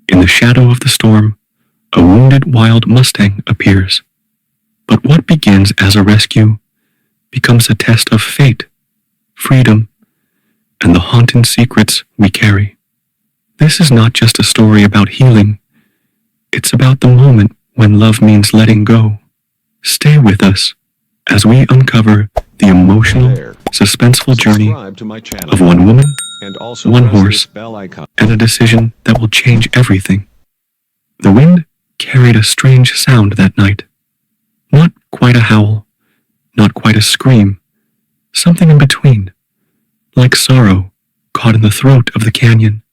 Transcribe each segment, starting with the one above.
In the shadow of the storm, a wounded wild Mustang appears. But what begins as a rescue becomes a test of fate, freedom, and the haunting secrets we carry. This is not just a story about healing, it's about the moment when love means letting go. Stay with us as we uncover the emotional, suspenseful journey of one woman, one horse, and a decision that will change everything. The wind carried a strange sound that night. Not quite a howl, not quite a scream, something in between, like sorrow caught in the throat of the canyon.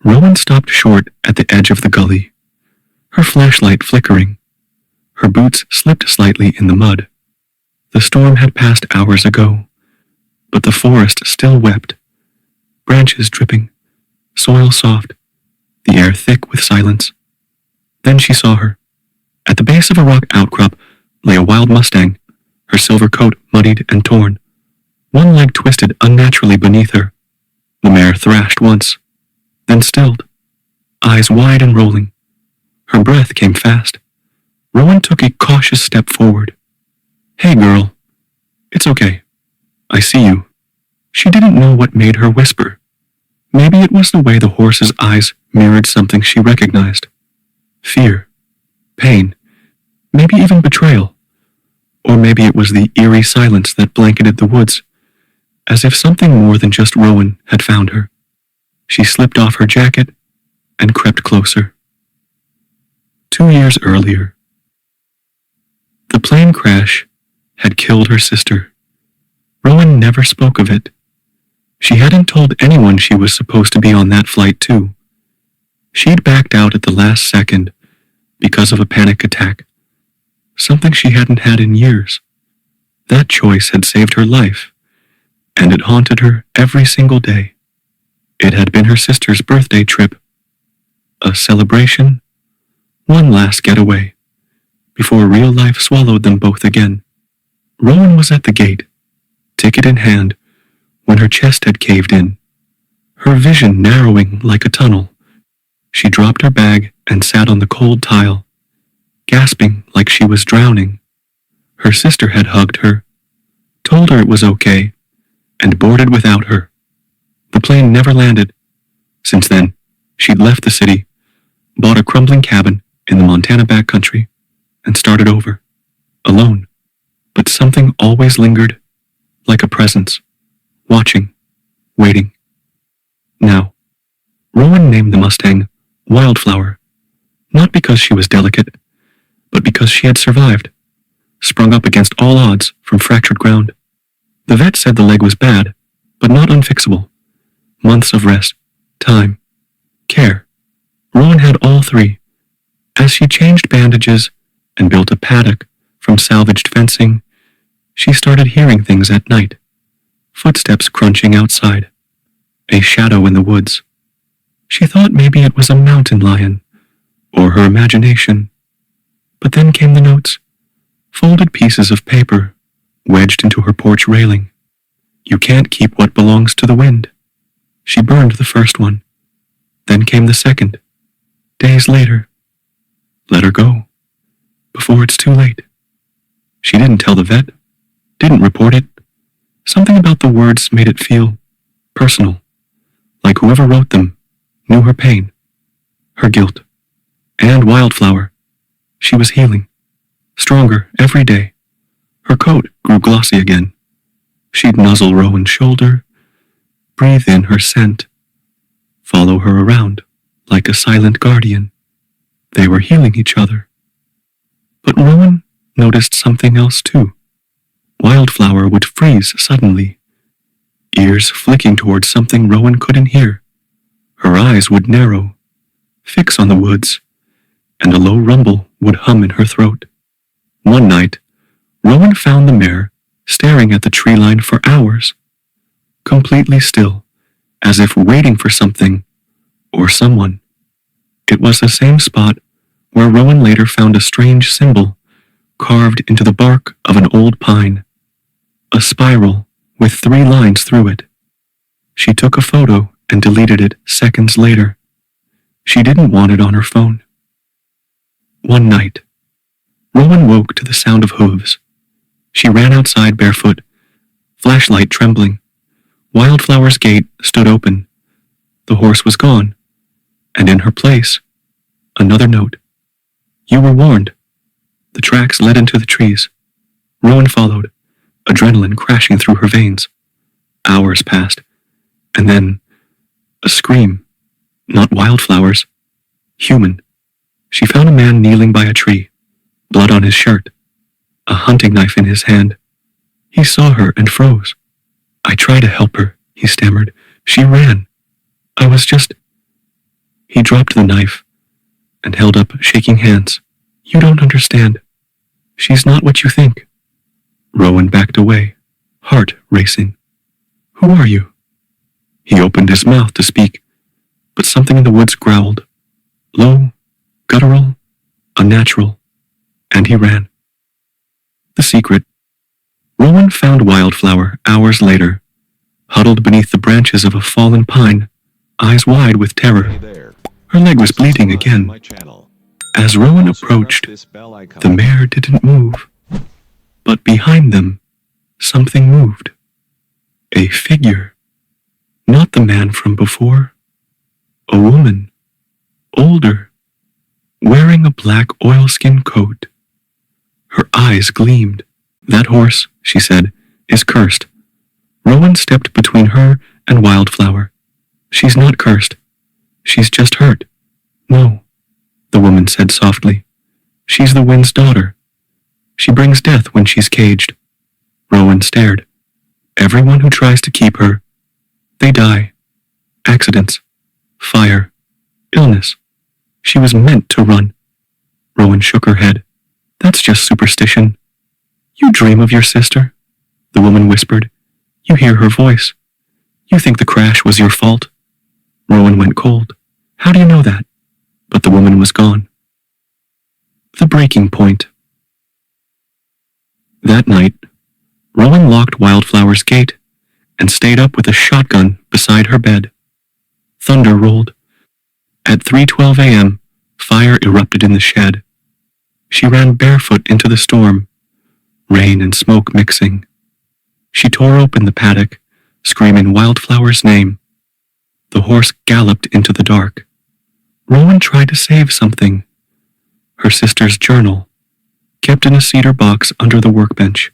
Rowan stopped short at the edge of the gully, her flashlight flickering. Her boots slipped slightly in the mud. The storm had passed hours ago, but the forest still wept, branches dripping, soil soft, the air thick with silence. Then she saw her. At the base of a rock outcrop lay a wild Mustang, her silver coat muddied and torn, one leg twisted unnaturally beneath her. The mare thrashed once, then stilled, eyes wide and rolling. Her breath came fast. Rowan took a cautious step forward. "Hey, girl. It's okay. I see you." She didn't know what made her whisper. Maybe it was the way the horse's eyes mirrored something she recognized. Fear, pain, maybe even betrayal. Or maybe it was the eerie silence that blanketed the woods, as if something more than just Rowan had found her. She slipped off her jacket and crept closer. 2 years earlier, the plane crash had killed her sister. Rowan never spoke of it. She hadn't told anyone she was supposed to be on that flight too. She'd backed out at the last second because of a panic attack, something she hadn't had in years. That choice had saved her life, and it haunted her every single day. It had been her sister's birthday trip, a celebration, one last getaway, before real life swallowed them both again. Rowan was at the gate, ticket in hand, when her chest had caved in, her vision narrowing like a tunnel. She dropped her bag and sat on the cold tile, gasping like she was drowning. Her sister had hugged her, told her it was okay, and boarded without her. The plane never landed. Since then, she'd left the city, bought a crumbling cabin in the Montana backcountry, and started over, alone. But something always lingered, like a presence, watching, waiting. Now, Rowan named the Mustang Wildflower, not because she was delicate, but because she had survived, sprung up against all odds from fractured ground. The vet said the leg was bad, but not unfixable. Months of rest, time, care. Rowan had all three. As she changed bandages and built a paddock from salvaged fencing, she started hearing things at night. Footsteps crunching outside. A shadow in the woods. She thought maybe it was a mountain lion, or her imagination. But then came the notes. Folded pieces of paper, wedged into her porch railing. You can't keep what belongs to the wind. She burned the first one. Then came the second. Days later. Let her go. Before it's too late. She didn't tell the vet. Didn't report it. Something about the words made it feel personal. Like whoever wrote them knew her pain, her guilt. And Wildflower. She was healing. Stronger every day. Her coat grew glossy again. She'd nuzzle Rowan's shoulder, breathe in her scent, follow her around like a silent guardian. They were healing each other. But Rowan noticed something else too. Wildflower would freeze suddenly, ears flicking towards something Rowan couldn't hear. Her eyes would narrow, fix on the woods, and a low rumble would hum in her throat. One night, Rowan found the mare staring at the tree line for hours, completely still, as if waiting for something or someone. It was the same spot where Rowan later found a strange symbol carved into the bark of an old pine, a spiral with 3 lines through it. She took a photo and deleted it seconds later. She didn't want it on her phone. One night, Rowan woke to the sound of hooves. She ran outside barefoot, flashlight trembling. Wildflower's gate stood open. The horse was gone, and in her place, another note. You were warned. The tracks led into the trees. Rowan followed, adrenaline crashing through her veins. Hours passed, and then a scream. Not Wildflower's. Human. She found a man kneeling by a tree, blood on his shirt, a hunting knife in his hand. He saw her and froze. I tried to help her, he stammered. She ran. I was just... He dropped the knife and held up shaking hands. You don't understand. She's not what you think. Rowan backed away, heart racing. Who are you? He opened his mouth to speak, but something in the woods growled. Low, guttural, unnatural, and he ran. The secret. Rowan found Wildflower hours later, huddled beneath the branches of a fallen pine, eyes wide with terror. Her leg was bleeding again. As Rowan approached, the mare didn't move. But behind them, something moved. A figure. Not the man from before. A woman. Older. Wearing a black oilskin coat. Her eyes gleamed. That horse, she said, is cursed. Rowan stepped between her and Wildflower. She's not cursed. She's just hurt. No, the woman said softly. She's the wind's daughter. She brings death when she's caged. Rowan stared. Everyone who tries to keep her, they die. Accidents. Fire. Illness. She was meant to run. Rowan shook her head. That's just superstition. You dream of your sister, the woman whispered. You hear her voice. You think the crash was your fault. Rowan went cold. How do you know that? But the woman was gone. The breaking point. That night, Rowan locked Wildflower's gate and stayed up with a shotgun beside her bed. Thunder rolled. At 3:12 a.m., fire erupted in the shed. She ran barefoot into the storm, rain and smoke mixing. She tore open the paddock, screaming Wildflower's name. The horse galloped into the dark. Rowan tried to save something. Her sister's journal, kept in a cedar box under the workbench.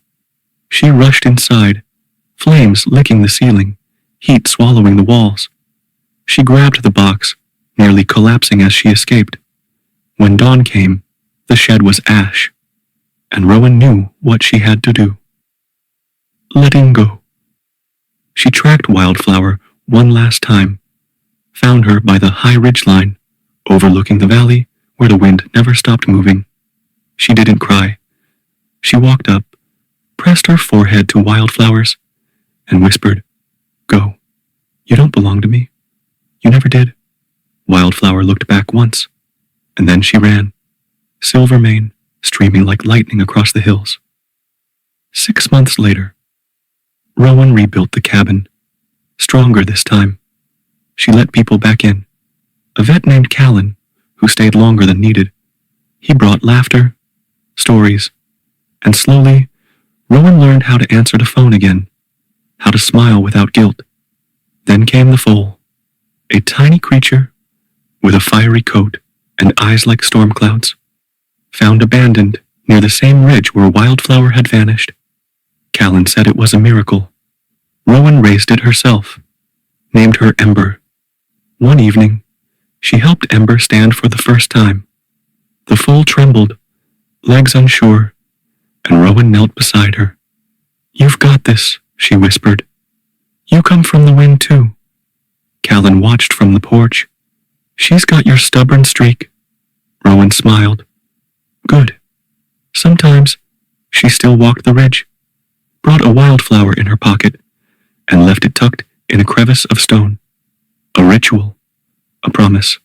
She rushed inside, flames licking the ceiling, heat swallowing the walls. She grabbed the box, nearly collapsing as she escaped. When dawn came, the shed was ash, and Rowan knew what she had to do. Letting go. She tracked Wildflower one last time, found her by the high ridgeline, overlooking the valley where the wind never stopped moving. She didn't cry. She walked up, pressed her forehead to Wildflower's, and whispered, Go. You don't belong to me. You never did. Wildflower looked back once, and then she ran, silver mane streaming like lightning across the hills. 6 months later, Rowan rebuilt the cabin, stronger this time. She let people back in. A vet named Callan, who stayed longer than needed. He brought laughter, stories, and slowly, Rowan learned how to answer the phone again, how to smile without guilt. Then came the foal, a tiny creature with a fiery coat and eyes like storm clouds, found abandoned near the same ridge where Wildflower had vanished. Callan said it was a miracle. Rowan raised it herself, named her Ember. One evening, she helped Ember stand for the first time. The foal trembled, legs unsure, and Rowan knelt beside her. You've got this, she whispered. You come from the wind too. Callan watched from the porch. She's got your stubborn streak. Rowan smiled. Good. Sometimes, she still walked the ridge, brought a Wildflower in her pocket, and left it tucked in a crevice of stone. A ritual. A promise.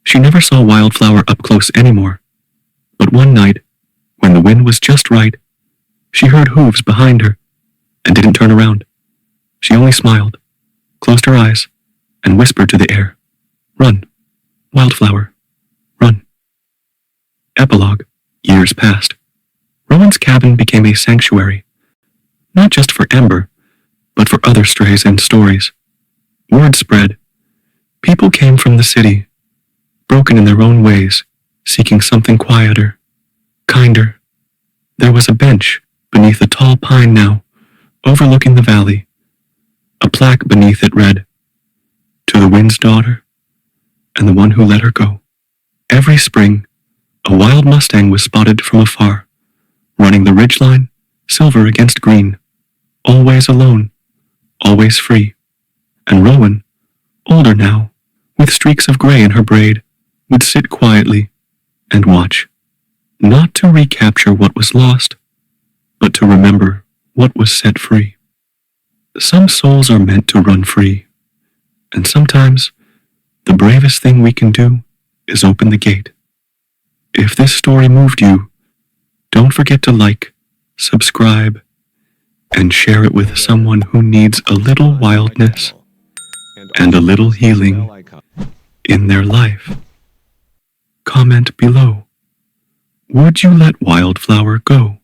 She never saw Wildflower up close anymore. But one night, when the wind was just right, she heard hooves behind her and didn't turn around. She only smiled, closed her eyes, and whispered to the air, Run. Wildflower, run. Epilogue. Years passed. Rowan's cabin became a sanctuary, not just for Ember, but for other strays and stories. Word spread. People came from the city, broken in their own ways, seeking something quieter, kinder. There was a bench beneath a tall pine now, overlooking the valley. A plaque beneath it read, "To the wind's daughter, and the one who let her go." Every spring, a wild Mustang was spotted from afar, running the ridgeline, silver against green, always alone, always free. And Rowan, older now, with streaks of gray in her braid, would sit quietly and watch, not to recapture what was lost, but to remember what was set free. Some souls are meant to run free, and sometimes the bravest thing we can do is open the gate. If this story moved you, don't forget to like, subscribe, and share it with someone who needs a little wildness and a little healing in their life. Comment below. Would you let Wildflower go?